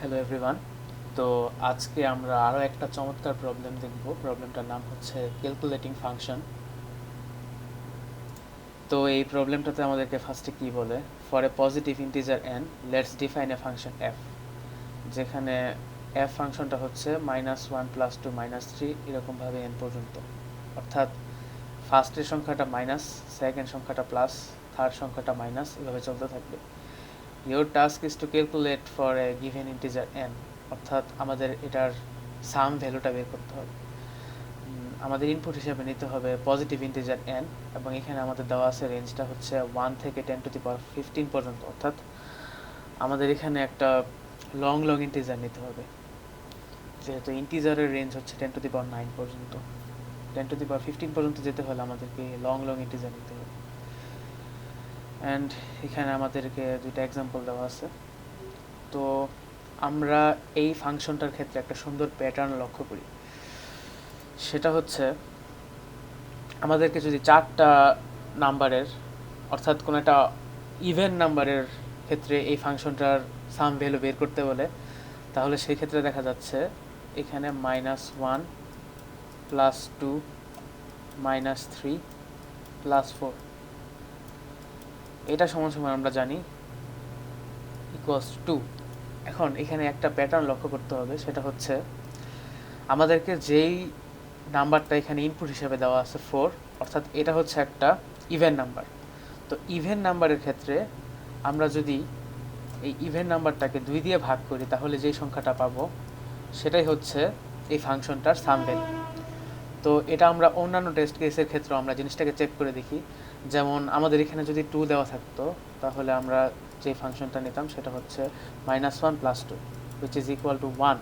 Hello everyone. তো আজকে আমরা আরও একটা চমৎকার প্রবলেম দেখব। প্রবলেমটার নাম হচ্ছে ক্যালকুলেটিং ফাংশন। তো এই প্রবলেমটাতে আমাদেরকে ফার্স্টে কি বলে, for a positive integer N let's define a function F, যেখানে এফ ফাংশনটা হচ্ছে -1 +2 -3 এরকমভাবে এন পর্যন্ত। অর্থাৎ ফার্স্টের সংখ্যাটা মাইনাস, সেকেন্ড সংখ্যাটা প্লাস, থার্ড সংখ্যাটা মাইনাস, এভাবে চলতে থাকবে। Your task is to calculate for a given integer N, অর্থাৎ আমাদের এটার সাম ভ্যালুটা বের করতে হবে। আমাদের ইনপুট হিসেবে নিতে হবে পজিটিভ ইন্টিজার এন, এবং এখানে আমাদের দেওয়া আছে রেঞ্জটা হচ্ছে 1 থেকে 10⁻15 পর্যন্ত, অর্থাৎ আমাদের এখানে একটা লং লং ইন্টিজার নিতে হবে, যেহেতু ইন্টিজারের রেঞ্জ হচ্ছে 10⁻9 পর্যন্ত। 10⁻15 পর্যন্ত যেতে হলে আমাদেরকে লং লং ইন্টিজার নিতে হবে। অ্যান্ড এখানে আমাদেরকে দুইটা এক্সাম্পল দেওয়া আছে। তো আমরা এই ফাংশনটার ক্ষেত্রে একটা সুন্দর প্যাটার্ন লক্ষ্য করি। সেটা হচ্ছে, আমাদেরকে যদি চারটা নাম্বারের, অর্থাৎ কোনো একটা ইভেন নাম্বারের ক্ষেত্রে এই ফাংশনটার সাম ভ্যালু বের করতে বলে, তাহলে সেই ক্ষেত্রে দেখা যাচ্ছে এখানে -1 +2 -3 +4, এটা সমান সমান আমরা জানি ইকুয়ালস টু 2। এখন এখানে একটা প্যাটার্ন লক্ষ্য করতে হবে, সেটা হচ্ছে আমাদেরকে যেই নাম্বারটা এখানে ইনপুট হিসেবে দেওয়া আছে 4, অর্থাৎ এটা হচ্ছে একটা ইভেন নাম্বার। তো ইভেন নাম্বারের ক্ষেত্রে আমরা যদি এই ইভেন নাম্বারটাকে 2 দিয়ে ভাগ করি, তাহলে যেই সংখ্যাটা পাবো সেটাই হচ্ছে এই ফাংশনটার সাম ভ্যালু। তো এটা আমরা অন্যান্য টেস্ট কেসের ক্ষেত্রেও আমরা জিনিসটাকে চেক করে দেখি। যেমন আমাদের এখানে যদি 2 দেওয়া থাকতো, তাহলে আমরা যে ফাংশনটা নিতাম সেটা হচ্ছে -1 + 2 which is equal to 1,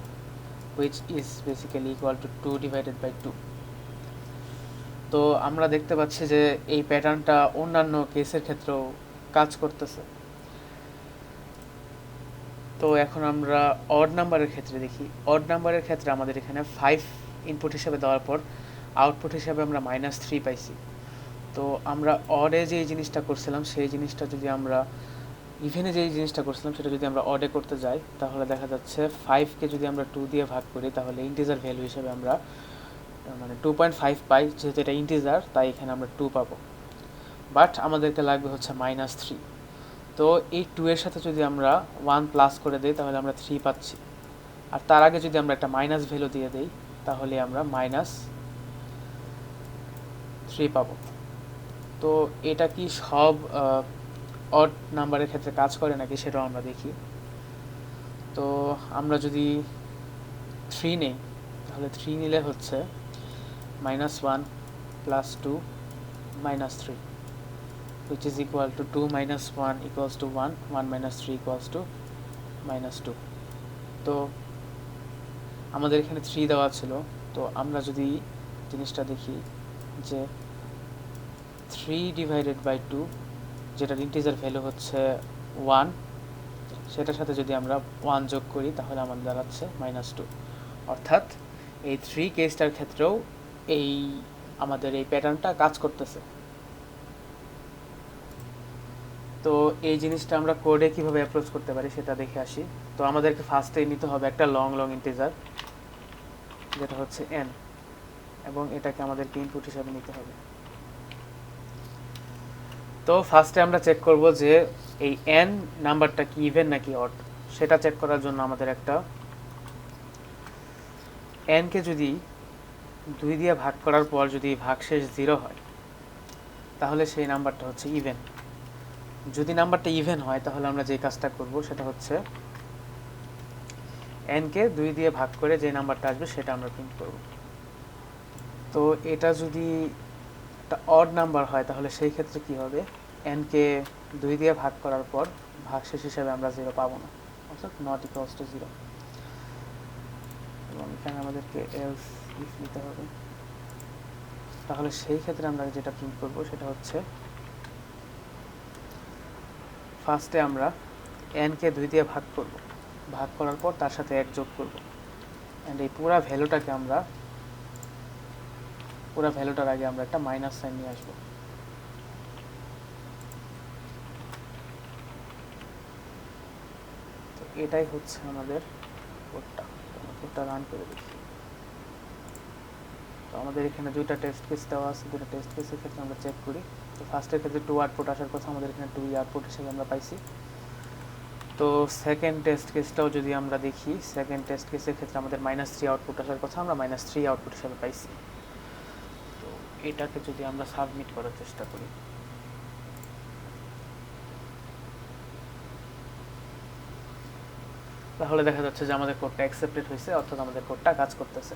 which is basically equal to 2 divided by 2। তো আমরা দেখতে পাচ্ছি যে এই প্যাটার্নটা অন্যান্য কেসের ক্ষেত্রেও কাজ করতেছে। তো এখন আমরা অড নাম্বারের ক্ষেত্রে দেখি। অড নাম্বারের ক্ষেত্রে আমাদের এখানে 5 ইনপুট হিসেবে দেওয়ার পর আউটপুট হিসেবে আমরা -3 পাইছি। তো আমরা অডে যেই জিনিসটা করছিলাম সেই জিনিসটা যদি আমরা ইভেনে যেই জিনিসটা করছিলাম সেটা যদি আমরা অডে করতে যাই, তাহলে দেখা যাচ্ছে 5কে যদি আমরা 2 দিয়ে ভাগ করি, তাহলে ইন্টিজার ভ্যালু হিসেবে আমরা 2.5 পাই। যেহেতু এটা ইন্টিজার, তাই এখানে আমরা 2 পাবো। বাট আমাদেরকে লাগবে হচ্ছে -3। তো এই 2 এর সাথে যদি আমরা 1 প্লাস করে দিই, তাহলে আমরা 3 পাচ্ছি। আর তার আগে যদি আমরা একটা মাইনাস ভ্যালু দিয়ে দিই, তাহলে আমরা -3 পাবো। তো এটা কি সব অড নাম্বারের ক্ষেত্রে কাজ করে নাকি সেটাও আমরা দেখি। তো আমরা যদি 3 নেই, তাহলে 3 নিলে হচ্ছে -1 +2 -3, which is equal to 2 - 1 equals to 1, 1 - 3 equals to -2। তো আমাদের এখানে 3 দেওয়া ছিল। তো আমরা যদি জিনিসটা দেখি যে 3 ডিভাইডেড বাই 2, যেটার ইন্টিজার ভ্যালু হচ্ছে 1, সেটার সাথে যদি আমরা 1 যোগ করি, তাহলে আমাদের দাঁড়াচ্ছে -2। অর্থাৎ এই 3 কেসটার ক্ষেত্রেও এই আমাদের এই প্যাটার্নটা কাজ করতেছে। তো এই জিনিসটা আমরা কোডে কিভাবে অ্যাপ্রোচ করতে পারি সেটা দেখে আসি। তো আমাদেরকে ফার্স্টেই নিতে হবে একটা লং লং ইন্টিজার, যেটা হচ্ছে n, এবং এটাকে আমাদেরকে ইনপুট হিসাবে নিতে হবে। তো ফার্স্টে আমরা চেক করব যে এই n নাম্বারটা কি ইভেন নাকি অড। সেটা চেক করার জন্য আমাদের একটা n কে যদি 2 দিয়ে ভাগ করার পর যদি ভাগশেষ 0 হয়, তাহলে সেই নাম্বারটা হচ্ছে ইভেন। যদি নাম্বারটা ইভেন হয়, তাহলে আমরা যে কাজটা করব সেটা হচ্ছে n কে 2 দিয়ে ভাগ করে যে নাম্বারটা আসবে সেটা আমরা প্রিন্ট করব। তো এটা যদি একটা অড নাম্বার হয়, তাহলে সেই ক্ষেত্রে কি হবে, n কে 2 দিয়ে ভাগ করার পর ভাগশেষ হিসেবে আমরা 0 পাবো না, অর্থাৎ নট ইকুয়ালস টু 0। এবং এখানে আমাদেরকে এলস ইফ নিতে হবে। তাহলে সেই ক্ষেত্রে আমরা যেটা প্রিন্ট করব সেটা হচ্ছে, ফার্স্টে আমরা n কে 2 দিয়ে ভাগ করব, ভাগ করার পর তার সাথে 1 যোগ করব, অ্যান্ড এই পুরা ভ্যালুটার আগে আমরা একটা মাইনাস সাইন নিয়ে আসবো। তো এটাই হচ্ছে আমাদের কোডটা। কোডটা রান করে দেখি। তো আমাদের এখানে দুইটা টেস্ট কেস দেওয়া আছে, দুটো টেস্ট কেসের ক্ষেত্রে আমরা চেক করি। তো ফার্স্টের ক্ষেত্রে 2 আউটপুট আসার কথা, আমাদের এখানে 2 আউটপুট হিসেবে আমরা পাইছি। তো সেকেন্ড টেস্ট কেসটাও যদি আমরা দেখি, সেকেন্ড টেস্ট কেসের ক্ষেত্রে আমাদের -3 আউটপুট আসার কথা, আমরা -3 আউটপুট হিসেবে পাইছি। তো এটাকে যদি আমরা সাবমিট করার চেষ্টা করি, তাহলে দেখা যাচ্ছে যে আমাদের কোডটা অ্যাকসেপ্টেড হয়েছে, অর্থাৎ আমাদের কোডটা কাজ করতেছে।